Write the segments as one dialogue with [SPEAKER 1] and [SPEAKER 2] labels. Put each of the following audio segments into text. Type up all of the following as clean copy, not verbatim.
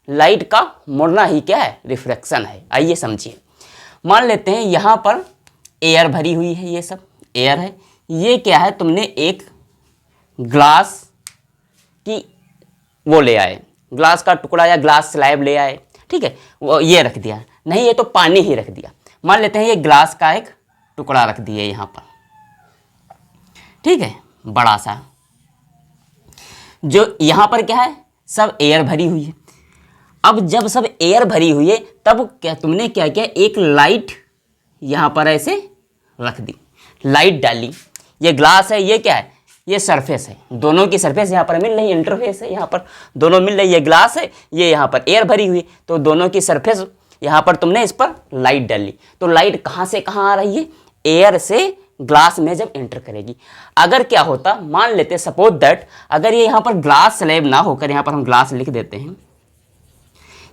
[SPEAKER 1] Light का मुड़ना ही क्या है, रिफ्लेक्शन है। आइए समझिए, मान लेते हैं यहाँ पर एयर भरी हुई है, ये सब एयर है। ये क्या है, तुमने एक ग्लास की वो ले आए, ग्लास का टुकड़ा या ग्लास स्लैब ले आए, ठीक है, वो ये रख दिया, नहीं ये तो पानी ही रख दिया। मान लेते हैं ये ग्लास का एक टुकड़ा रख दिए यहाँ पर, ठीक है, बड़ा सा, जो यहाँ पर क्या है, सब एयर भरी हुई है। अब जब सब एयर भरी हुई है तब क्या तुमने क्या किया, एक लाइट यहाँ पर ऐसे रख दी, लाइट डाली। ये ग्लास है, ये क्या है, ये सरफेस है, दोनों की सरफेस यहाँ पर मिल रही है, इंटरफेस है, यहाँ पर दोनों मिल रही है। ये ग्लास है, ये यहाँ पर एयर भरी हुई, तो दोनों की सरफेस यहाँ पर तुमने इस पर लाइट डाली। तो लाइट कहाँ से कहाँ आ रही है, एयर से ग्लास में जब एंटर करेगी। अगर क्या होता, मान लेते सपोज दैट, अगर ये यहाँ पर ग्लास स्लैब ना होकर, यहाँ पर हम ग्लास लिख देते हैं,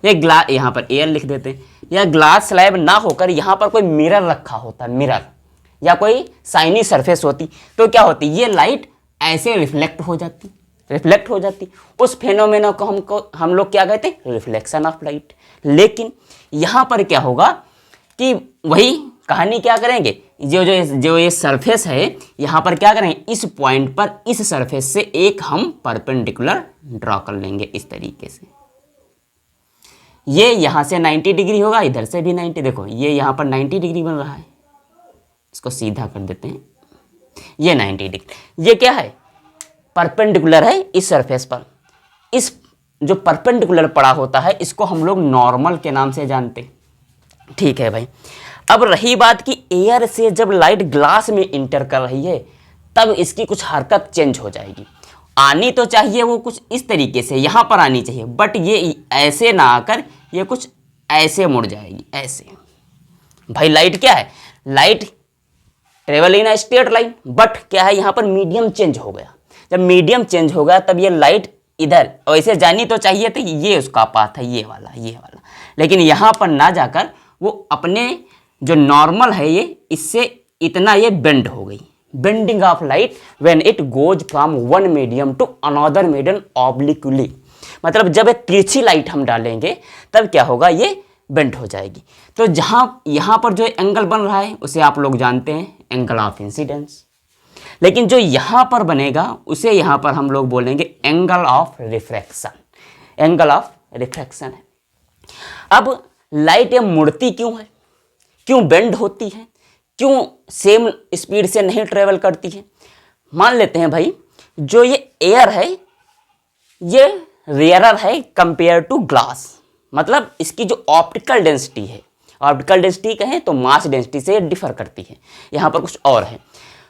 [SPEAKER 1] ये ग्लास, यहाँ पर एयर लिख देते हैं, या ग्लास स्लैब ना होकर यहाँ पर कोई मिरर रखा होता, मिरर या कोई शाइनी सरफेस होती, तो क्या होती, ये लाइट ऐसे रिफ्लेक्ट हो जाती। उस फेनोमेना को हम लोग क्या कहते हैं, रिफ्लेक्शन ऑफ लाइट। लेकिन यहाँ पर क्या होगा कि वही कहानी क्या करेंगे, जो ये सरफेस है, यहाँ पर क्या करेंगे, इस पॉइंट पर इस सरफेस से एक हम परपेंडिकुलर ड्रॉ कर लेंगे इस तरीके से। ये यहाँ से 90 डिग्री होगा, इधर से भी 90, देखो ये यहाँ पर 90 डिग्री बन रहा है, इसको सीधा कर देते हैं, ये 90 डिग्री, ये क्या है, परपेंडिकुलर है इस सरफेस पर। इस जो परपेंडिकुलर पड़ा होता है, इसको हम लोग नॉर्मल के नाम से जानते हैं, ठीक है भाई। अब रही बात कि एयर से जब लाइट ग्लास में इंटर कर रही है, तब इसकी कुछ हरकत चेंज हो जाएगी। आनी तो चाहिए वो कुछ इस तरीके से, यहाँ पर आनी चाहिए, बट ये ऐसे ना आकर ये कुछ ऐसे मुड़ जाएगी, ऐसे। भाई लाइट क्या है, light travel in straight line, but क्या है, यहाँ पर मीडियम चेंज हो गया। जब मीडियम चेंज हो गया तब ये लाइट इधर ऐसे जानी तो चाहिए थी, ये उसका पाथ है, ये वाला, लेकिन यहाँ पर ना जाकर वो अपने जो नॉर्मल है, ये इससे इतना ये बेंड हो गई। Bending of light when it goes from one medium to another medium obliquely, मतलब जब तिरछी लाइट हम डालेंगे तब क्या होगा, ये बेंड हो जाएगी। तो जहाँ यहाँ पर जो एंगल बन रहा है उसे आप लोग जानते हैं एंगल ऑफ इंसिडेंस, लेकिन जो यहाँ पर बनेगा उसे यहाँ पर हम लोग बोलेंगे angle of refraction, angle of refraction है। अब लाइट ये मुड़ती क्यों है, क्यों बेंड होती है, क्यों सेम स्पीड से नहीं ट्रेवल करती है। मान लेते हैं भाई, जो ये एयर है ये रेयरर है कंपेयर टू ग्लास, मतलब इसकी जो ऑप्टिकल डेंसिटी है, ऑप्टिकल डेंसिटी कहें तो मास डेंसिटी से डिफर करती है, यहाँ पर कुछ और है।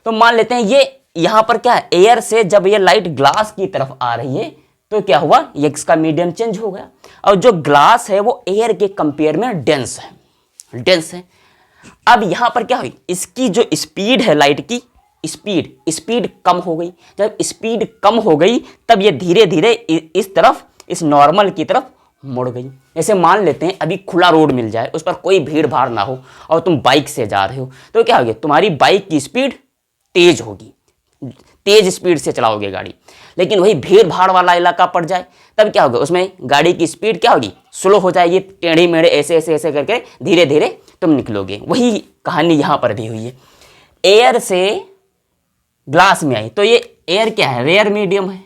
[SPEAKER 1] तो मान लेते हैं ये यहाँ पर क्या है, एयर से जब ये लाइट ग्लास की तरफ आ रही है तो क्या हुआ, ये इसका मीडियम चेंज हो गया, और जो ग्लास है वो एयर के कंपेयर में डेंस है। अब यहाँ पर क्या हुई, इसकी जो स्पीड है, लाइट की स्पीड कम हो गई। जब स्पीड कम हो गई तब ये धीरे धीरे इस तरफ, इस नॉर्मल की तरफ मुड़ गई। जैसे मान लेते हैं अभी खुला रोड मिल जाए, उस पर कोई भीड़ भाड़ ना हो और तुम बाइक से जा रहे हो, तो क्या होगी, तुम्हारी बाइक की स्पीड तेज होगी, तेज स्पीड से चलाओगे गाड़ी। लेकिन वही भीड़ भाड़ वाला इलाका पड़ जाए तब क्या होगा, उसमें गाड़ी की स्पीड क्या होगी, स्लो हो जाएगी, टेढ़ी मेढ़े ऐसे करके धीरे धीरे तुम निकलोगे। वही कहानी यहाँ पर भी हुई है, एयर से ग्लास में आई, तो ये एयर क्या है, रेयर मीडियम है,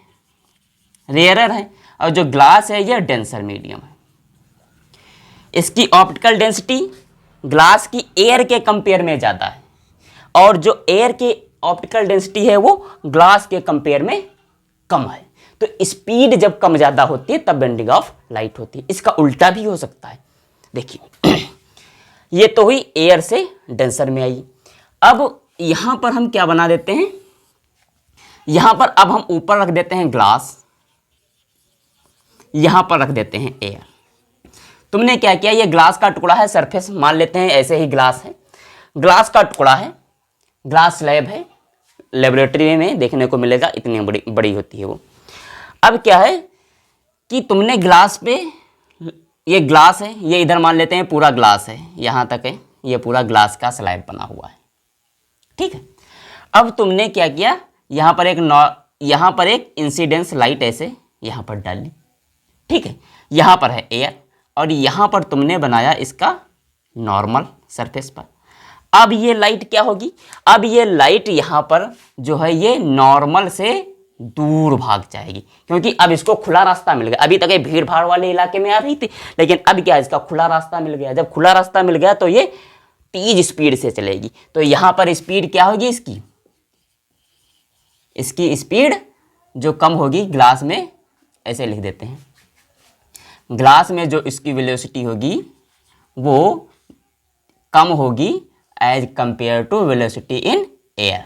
[SPEAKER 1] रेयरर है, और जो ग्लास है ये डेंसर मीडियम है। इसकी ऑप्टिकल डेंसिटी ग्लास की एयर के कंपेयर में ज़्यादा है, और जो एयर की ऑप्टिकल डेंसिटी है वो ग्लास के कंपेयर में कम है। तो स्पीड जब कम ज़्यादा होती है तब बेंडिंग ऑफ लाइट होती है। इसका उल्टा भी हो सकता है, देखिए ये तो हुई एयर से डेंसर में आई। अब यहाँ पर हम क्या बना देते हैं, यहाँ पर अब हम ऊपर रख देते हैं ग्लास, यहाँ पर रख देते हैं एयर। तुमने क्या किया, ये ग्लास का टुकड़ा है, सरफेस मान लेते हैं ऐसे ही ग्लास है, ग्लास का टुकड़ा है, ग्लास स्लैब है, लेबोरेटरी में देखने को मिलेगा, इतनी बड़ी होती है वो। अब क्या है कि तुमने ग्लास पे, ये ग्लास है, ये इधर मान लेते हैं पूरा ग्लास है, यहाँ तक है, ये पूरा ग्लास का स्लैब बना हुआ है, ठीक है। अब तुमने क्या किया, यहाँ पर एक इंसिडेंस लाइट ऐसे यहाँ पर डाली, ठीक है। यहाँ पर है एयर और यहाँ पर तुमने बनाया इसका नॉर्मल सरफेस पर। अब ये लाइट क्या होगी, अब ये लाइट यहाँ पर जो है ये नॉर्मल से दूर भाग जाएगी, क्योंकि अब इसको खुला रास्ता मिल गया। अभी तक ये भीड़ भाड़ वाले इलाके में आ रही थी, लेकिन अब क्या, इसका खुला रास्ता मिल गया। जब खुला रास्ता मिल गया तो ये तेज स्पीड से चलेगी। तो यहाँ पर स्पीड क्या होगी, इसकी स्पीड जो कम होगी, ग्लास में ऐसे लिख देते हैं, ग्लास में जो इसकी वेलोसिटी होगी वो कम होगी as compare to velocity in air.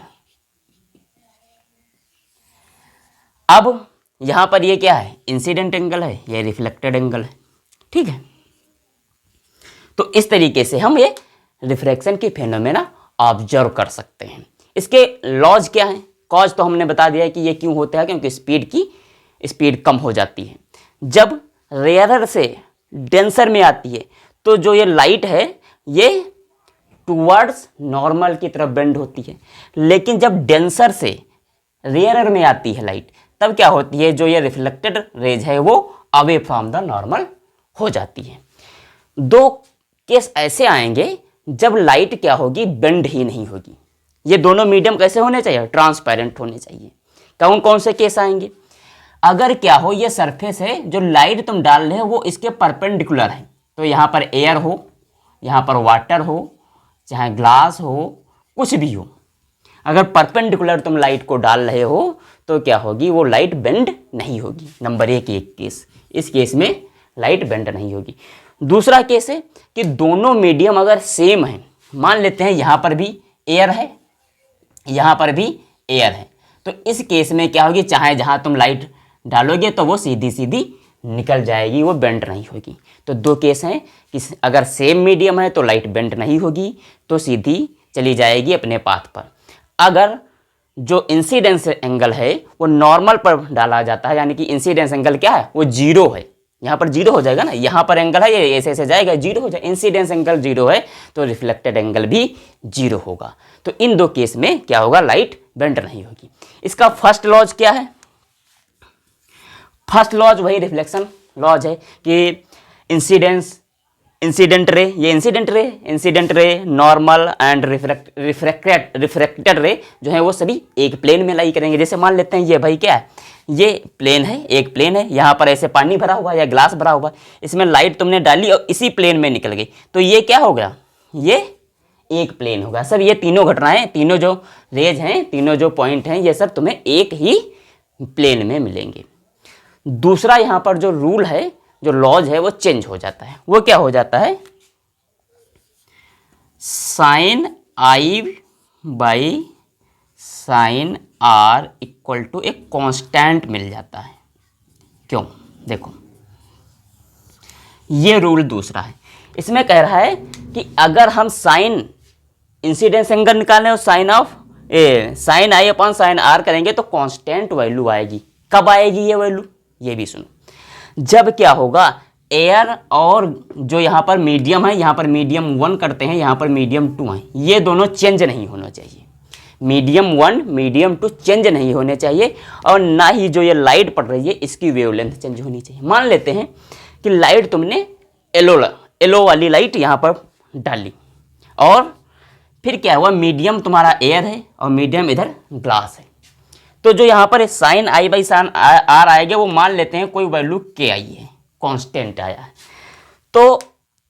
[SPEAKER 1] अब यहां पर ये क्या है, इंसिडेंट एंगल है, ये रिफ्लेक्टेड एंगल है, ठीक है। तो इस तरीके से हम ये रिफ्रैक्शन के फेनोमेना ऑब्जर्व कर सकते हैं। इसके लॉज क्या हैं, कॉज तो हमने बता दिया है कि ये क्यों होता है, क्योंकि स्पीड कम हो जाती है। जब रेयरर से डेंसर में आती है तो जो ये लाइट है ये टूवर्ड्स नॉर्मल की तरफ बेंड होती है, लेकिन जब डेंसर से रेयरर में आती है लाइट तब क्या होती है, जो ये रिफ्लेक्टेड रेज है वो अवे फ्रॉम द नॉर्मल हो जाती है। दो केस ऐसे आएंगे जब लाइट क्या होगी, बेंड ही नहीं होगी। ये दोनों मीडियम कैसे होने चाहिए, ट्रांसपेरेंट होने चाहिए। कौन कौन से केस आएंगे, अगर क्या हो ये सरफेस है, जो लाइट तुम डाल रहे हो वो इसके परपेंडिकुलर है, तो यहाँ पर एयर हो, यहाँ पर वाटर हो, चाहे ग्लास हो, कुछ भी हो, अगर परपेंडिकुलर तुम लाइट को डाल रहे हो तो क्या होगी, वो लाइट बेंड नहीं होगी। नंबर एक केस, इस केस में लाइट बेंड नहीं होगी। दूसरा केस है कि दोनों मीडियम अगर सेम है, मान लेते हैं यहाँ पर भी एयर है, यहाँ पर भी एयर है, तो इस केस में क्या होगी, चाहे जहाँ तुम लाइट डालोगे तो वो सीधी सीधी निकल जाएगी, वो बेंड नहीं होगी। तो दो केस हैं कि अगर सेम मीडियम है तो लाइट बेंड नहीं होगी, तो सीधी चली जाएगी अपने पाथ पर। अगर जो इंसिडेंस एंगल है वो नॉर्मल पर डाला जाता है, यानी कि इंसिडेंस एंगल क्या है, वो जीरो है, यहाँ पर जीरो हो जाएगा ना, यहाँ पर एंगल है ये ऐसे ऐसे जाएगा, जीरो हो जाएगा। इंसिडेंस एंगल जीरो है तो रिफ्लेक्टेड एंगल भी जीरो होगा। तो इन दो केस में क्या होगा, लाइट बेंड नहीं होगी। इसका फर्स्ट लॉज क्या है, फर्स्ट लॉज वही रिफ्लेक्शन लॉज है कि इंसिडेंट रे, ये incident ray normal and refracted रे जो है वो सभी एक प्लेन में लाई करेंगे। जैसे मान लेते हैं ये भाई क्या है, ये प्लेन है, एक प्लेन है, यहाँ पर ऐसे पानी भरा हुआ है या ग्लास भरा हुआ है, इसमें लाइट तुमने डाली और इसी प्लेन में निकल गई, तो ये क्या हो गया, ये एक प्लेन होगा। सब ये तीनों घटनाएं, तीनों जो रेज हैं, तीनों जो पॉइंट हैं, ये सब तुम्हें एक ही प्लेन में मिलेंगे। दूसरा यहाँ पर जो रूल है, जो लॉज है, वो चेंज हो जाता है। वो क्या हो जाता है, sine i by sine r equal to एक कांस्टेंट मिल जाता है। क्यों, देखो ये रूल दूसरा है। इसमें कह रहा है कि अगर हम साइन इंसिडेंस एंगल निकालें और sine i upon sine r करेंगे तो कांस्टेंट वैल्यू आएगी। कब आएगी ये वैल्यू, ये भी सुनो, जब क्या होगा, एयर और जो यहाँ पर मीडियम है, यहाँ पर मीडियम 1 करते हैं, यहाँ पर मीडियम 2 है, ये दोनों चेंज नहीं होना चाहिए। मीडियम 1 मीडियम 2 चेंज नहीं होने चाहिए, और ना ही जो ये लाइट पड़ रही है इसकी वेवलेंथ चेंज होनी चाहिए। मान लेते हैं कि लाइट तुमने येलो वाली लाइट यहाँ पर डाली, और फिर क्या हुआ, मीडियम तुम्हारा एयर है और मीडियम इधर ग्लास है, तो जो यहाँ पर sine i by sine r आएगा वो मान लेते हैं कोई वैल्यू के आई है, कांस्टेंट आया है, तो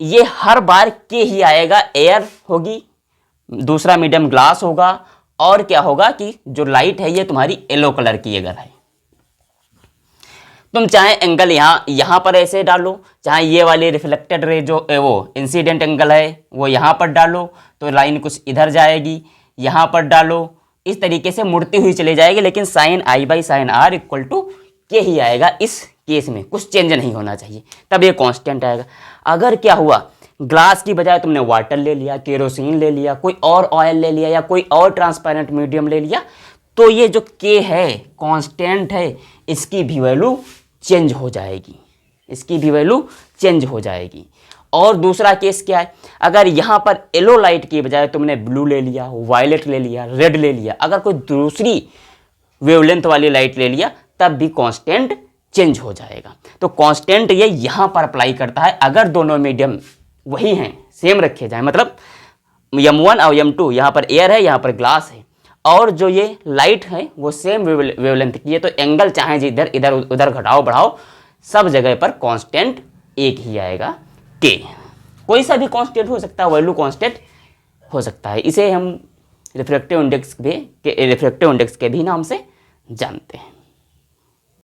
[SPEAKER 1] ये हर बार के ही आएगा। एयर होगी, दूसरा मीडियम ग्लास होगा, और क्या होगा कि जो लाइट है ये तुम्हारी येलो कलर की अगर है, तुम चाहे एंगल यहाँ पर ऐसे डालो, चाहे ये वाली रिफ्लेक्टेड रे जो वो इंसिडेंट एंगल है वो यहाँ पर डालो, तो लाइन कुछ इधर जाएगी, यहाँ पर डालो, इस तरीके से मुड़ती हुई चली जाएगी, लेकिन sine i by sine r equal to के ही आएगा। इस केस में कुछ चेंज नहीं होना चाहिए, तब ये कांस्टेंट आएगा। अगर क्या हुआ, ग्लास की बजाय तुमने वाटर ले लिया, केरोसिन ले लिया, कोई और ऑयल ले लिया, या कोई और ट्रांसपेरेंट मीडियम ले लिया, तो ये जो के है कांस्टेंट है, इसकी भी वैल्यू चेंज हो जाएगी, इसकी भी वैल्यू चेंज हो जाएगी। और दूसरा केस क्या है, अगर यहाँ पर येलो लाइट की बजाय तुमने ब्लू ले लिया, वायलेट ले लिया, रेड ले लिया, अगर कोई दूसरी वेवलेंथ वाली लाइट ले लिया, तब भी कांस्टेंट चेंज हो जाएगा। तो कांस्टेंट ये यहाँ पर अप्लाई करता है अगर दोनों मीडियम वही हैं, सेम रखे जाए, मतलब M1 और M2, यहाँ पर एयर है, यहाँ पर ग्लास है, और जो ये लाइट है वो सेम वेवलेंथ की है, तो एंगल चाहे जिधर इधर उधर घटाओ बढ़ाओ, सब जगह पर कांस्टेंट एक ही आएगा, के। कोई सा भी कांस्टेंट हो सकता है, वैल्यू कांस्टेंट हो सकता है। इसे हम रिफ्रैक्टिव इंडेक्स के भी नाम से जानते हैं।